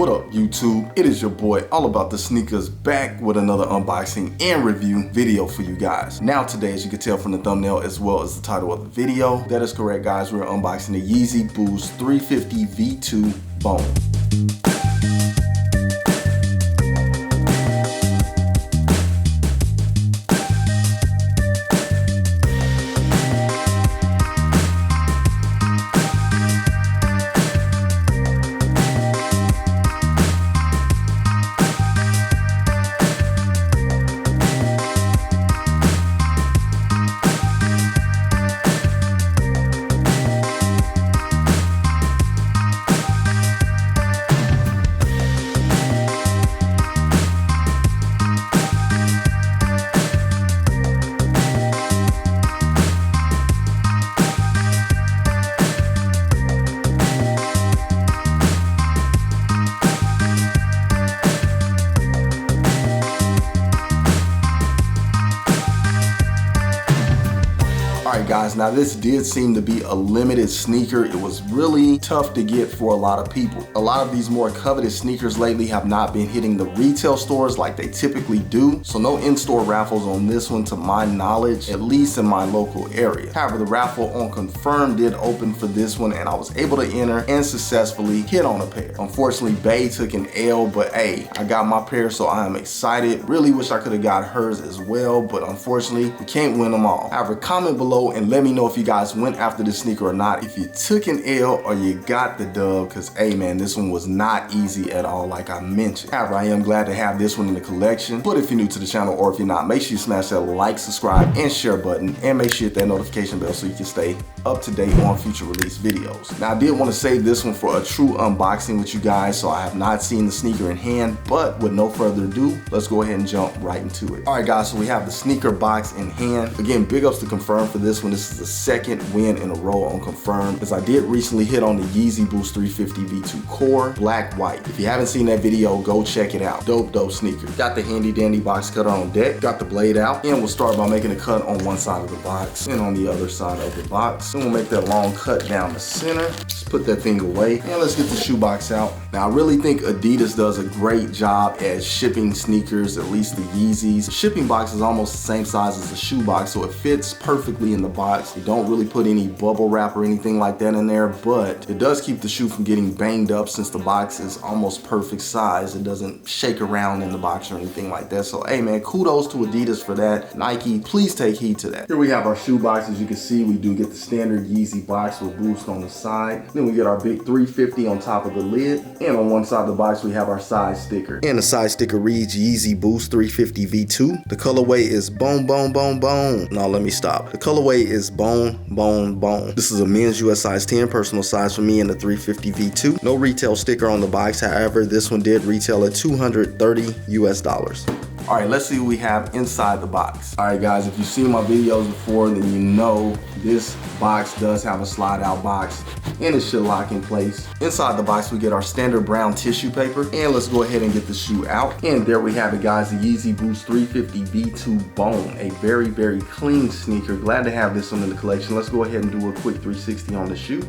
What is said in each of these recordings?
What up, YouTube? It is your boy All About The Sneakerz back with another unboxing and review video for you guys. Now today, as you can tell from the thumbnail as well as the title of the video, that is correct guys, we're unboxing the Yeezy Boost 350 V2 Bone. Alright guys, now this did seem to be a limited sneaker. It was really tough to get for a lot of people. A lot of these more coveted sneakers lately have not been hitting the retail stores like they typically do. So no in-store raffles on this one to my knowledge, at least in my local area. However, the raffle on Confirm did open for this one and I was able to enter and successfully hit on a pair. Unfortunately, Bay took an L, but hey, I got my pair, so I am excited. Really wish I could have got hers as well, but unfortunately, we can't win them all. However, comment below and let me know if you guys went after this sneaker or not, if you took an L or you got the dub, because hey man, this one was not easy at all like I mentioned. However, I am glad to have this one in the collection. But if you're new to the channel or if you're not, make sure you smash that like, subscribe, and share button, and make sure you hit that notification bell so you can stay up to date on future release videos. Now I did want to save this one for a true unboxing with you guys, so I have not seen the sneaker in hand, but with no further ado, let's go ahead and jump right into it. Alright guys, so we have the sneaker box in hand. Again, big ups to Confirm for this one. This is the second win in a row on Confirm, as I did recently hit on the Yeezy Boost 350 V2 Core, black, white. If you haven't seen that video, go check it out. Dope sneaker. Got the handy dandy box cutter on deck, got the blade out, and we'll start by making a cut on one side of the box and on the other side of the box. Then we'll make that long cut down the center. Just put that thing away, and let's get the shoebox out. Now I really think Adidas does a great job at shipping sneakers, at least the Yeezys. The shipping box is almost the same size as the shoebox, so it fits perfectly in the box. You don't really put any bubble wrap or anything like that in there, but it does keep the shoe from getting banged up since the box is almost perfect size. It doesn't shake around in the box or anything like that. So hey man, kudos to Adidas for that. Nike, please take heed to that. Here we have our shoe box. As you can see, we do get the standard Yeezy box with Boost on the side. Then we get our big 350 on top of the lid. And on one side of the box, we have our size sticker. And the size sticker reads Yeezy Boost 350 V2. The colorway is bone. No, let me stop. The colorway is bone. This is a men's US size 10, personal size for me in the 350 V2. No retail sticker on the box. However, this one did retail at $230 US. All right, let's see what we have inside the box. All right guys, if you've seen my videos before, then you know this box does have a slide out box and it should lock in place. Inside the box, we get our standard brown tissue paper, and let's go ahead and get the shoe out. And there we have it guys, the Yeezy Boost 350 V2 Bone, a very clean sneaker. Glad to have this one in the collection. Let's go ahead and do a quick 360 on the shoe.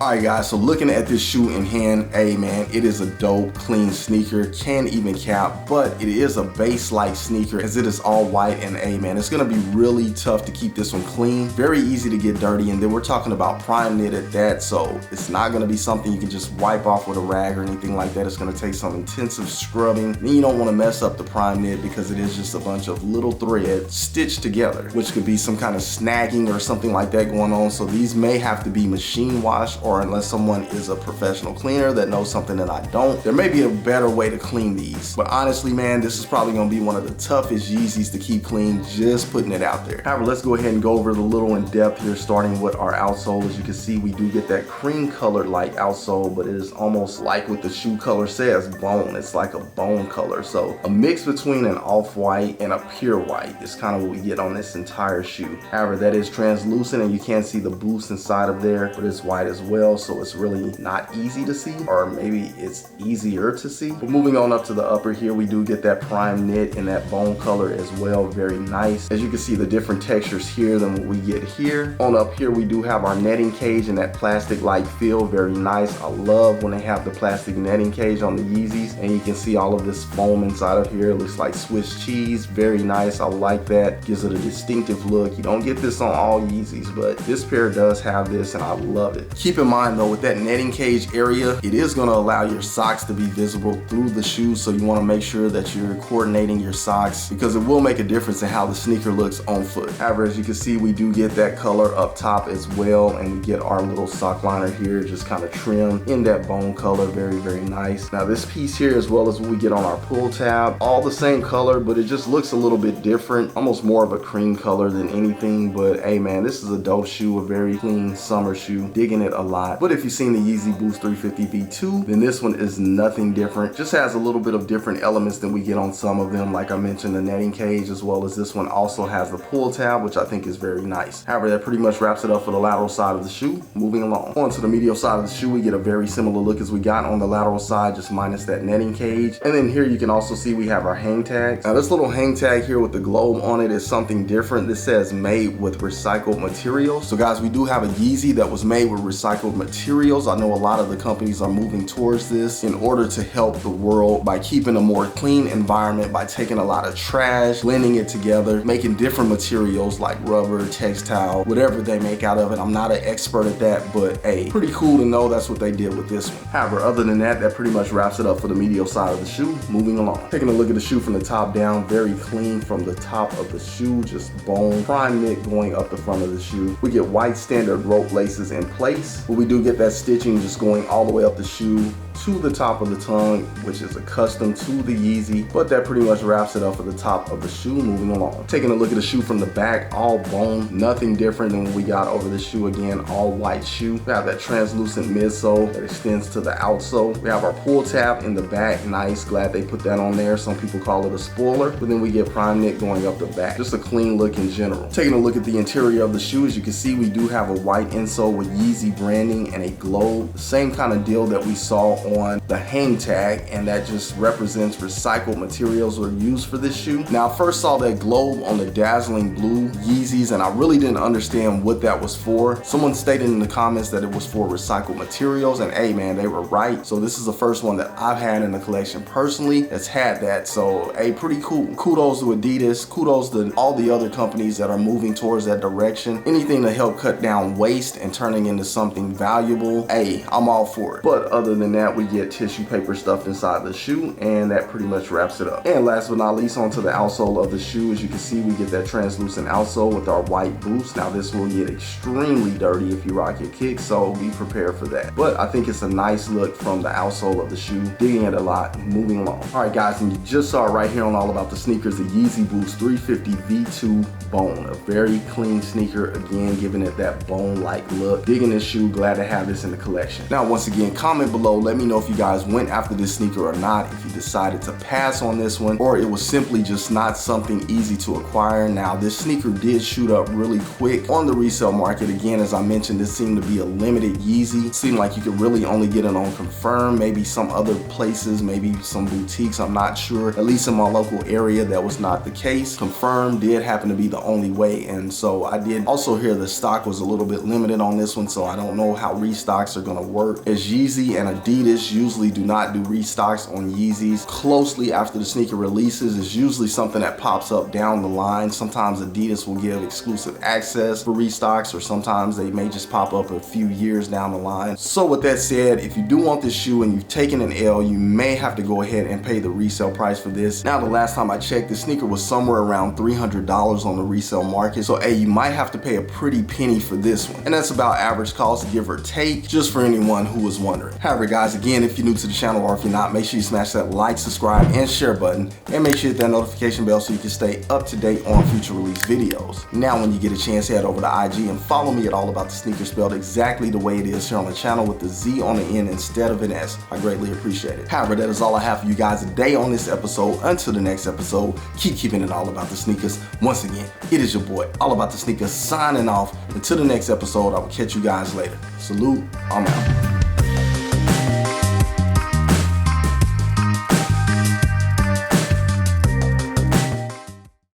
Alright guys, so looking at this shoe in hand, hey man, it is a dope, clean sneaker. Can't even cap, but it is a base-like sneaker as it is all white, and hey man, it's gonna be really tough to keep this one clean. Very easy to get dirty, and then we're talking about prime knit at that, so it's not gonna be something you can just wipe off with a rag or anything like that. It's gonna take some intensive scrubbing. Then you don't wanna mess up the prime knit because it is just a bunch of little threads stitched together, which could be some kind of snagging or something like that going on. So these may have to be machine washed, or unless someone is a professional cleaner that knows something that I don't, there may be a better way to clean these. But honestly man, this is probably gonna be one of the toughest Yeezys to keep clean, just putting it out there. However, let's go ahead and go over it a little in depth here, starting with our outsole. As you can see, we do get that cream colored like outsole, but it is almost like what the shoe color says, bone. It's like a bone color. So a mix between an off-white and a pure white is kind of what we get on this entire shoe. However, that is translucent and you can't see the boost inside of there, but it's white as well. well, so it's really not easy to see, or maybe it's easier to see. But moving on up to the upper here, we do get that prime knit in that bone color as well. Very nice. As you can see, the different textures here than what we get here. On up here, we do have our netting cage in that plastic-like feel. Very nice. I love when they have the plastic netting cage on the Yeezys, and you can see all of this foam inside of here. It looks like Swiss cheese. Very nice. I like that. Gives it a distinctive look. You don't get this on all Yeezys, but this pair does have this, and I love it. Keep in mind though, with that netting cage area, it is going to allow your socks to be visible through the shoes, so you want to make sure that you're coordinating your socks, because it will make a difference in how the sneaker looks on foot. However, as you can see, we do get that color up top as well, and we get our little sock liner here just kind of trimmed in that bone color. Very, very nice. Now this piece here, as well as what we get on our pull tab, all the same color, but it just looks a little bit different, almost more of a cream color than anything. But hey man, this is a dope shoe, a very clean summer shoe. Digging it a lot. But if you've seen the Yeezy Boost 350 V2, then this one is nothing different. Just has a little bit of different elements than we get on some of them. Like I mentioned, the netting cage, as well as this one also has the pull tab, which I think is very nice. However, that pretty much wraps it up for the lateral side of the shoe. Moving along. On to the medial side of the shoe, we get a very similar look as we got on the lateral side, just minus that netting cage. And then here you can also see we have our hang tags. Now this little hang tag here with the globe on it is something different. This says made with recycled materials. So guys, we do have a Yeezy that was made with recycled materials. I know a lot of the companies are moving towards this in order to help the world by keeping a more clean environment, by taking a lot of trash, blending it together, making different materials like rubber, textile, whatever they make out of it. I'm not an expert at that, but hey, pretty cool to know that's what they did with this one. However, other than that, that pretty much wraps it up for the medial side of the shoe. Moving along. Taking a look at the shoe from the top down, very clean from the top of the shoe, just bone, prime knit going up the front of the shoe. We get white standard rope laces in place, but we do get that stitching just going all the way up the shoe to the top of the tongue, which is a custom to the Yeezy, but that pretty much wraps it up for the top of the shoe. Moving along. Taking a look at the shoe from the back, all bone, nothing different than what we got over the shoe. Again, all white shoe. We have that translucent midsole that extends to the outsole. We have our pull tab in the back, nice, glad they put that on there. Some people call it a spoiler, but then we get prime knit going up the back. Just a clean look in general. Taking a look at the interior of the shoe, as you can see, we do have a white insole with Yeezy branding and a globe. Same kind of deal that we saw on the hang tag, and that just represents recycled materials were used for this shoe. Now, I first saw that globe on the dazzling blue Yeezys, and I really didn't understand what that was for. Someone stated in the comments that it was for recycled materials, and hey man, they were right. So this is the first one that I've had in the collection personally that's had that. So hey, pretty cool. Kudos to Adidas, kudos to all the other companies that are moving towards that direction. Anything to help cut down waste and turning into something valuable, hey, I'm all for it. But other than that, we get tissue paper stuffed inside the shoe, and that pretty much wraps it up. And last but not least, onto the outsole of the shoe. As you can see, we get that translucent outsole with our white boost. Now this will get extremely dirty if you rock your kicks, so be prepared for that. But I think it's a nice look from the outsole of the shoe. Digging it a lot. Moving along. All right guys, and you just saw it right here on All About the Sneakers, the Yeezy Boost 350 V2 bone. A very clean sneaker, again giving it that bone-like look. Digging this shoe, glad to have this in the collection. Now once again, comment below, let me know if you guys went after this sneaker or not, if you decided to pass on this one, or it was simply just not something easy to acquire. Now this sneaker did shoot up really quick on the resale market. Again, as I mentioned, this seemed to be a limited Yeezy. It seemed like you could really only get it on Confirm, maybe some other places, maybe some boutiques, I'm not sure. At least in my local area, that was not the case. Confirm did happen to be the only way, and so I did also hear the stock was a little bit limited on this one, so I don't know how restocks are gonna work, as Yeezy and Adidas usually do not do restocks on Yeezys closely after the sneaker releases. It's usually something that pops up down the line. Sometimes Adidas will give exclusive access for restocks, or sometimes they may just pop up a few years down the line. So with that said, if you do want this shoe and you've taken an L, you may have to go ahead and pay the resale price for this. Now the last time I checked, the sneaker was somewhere around $300 on the resale market, so hey, you might have to pay a pretty penny for this one, and that's about average cost, give or take, just for anyone who was wondering. However guys, again, Again, if you're new to the channel or if you're not, make sure you smash that like, subscribe, and share button, and make sure you hit that notification bell so you can stay up to date on future release videos. Now, when you get a chance, head over to IG and follow me at All About The Sneakerz, spelled exactly the way it is here on the channel with the Z on the end instead of an S. I greatly appreciate it. However, that is all I have for you guys today on this episode. Until the next episode, keep keeping it all about the sneakers. Once again, it is your boy, All About The Sneakerz, signing off. Until the next episode, I will catch you guys later. Salute, I'm out.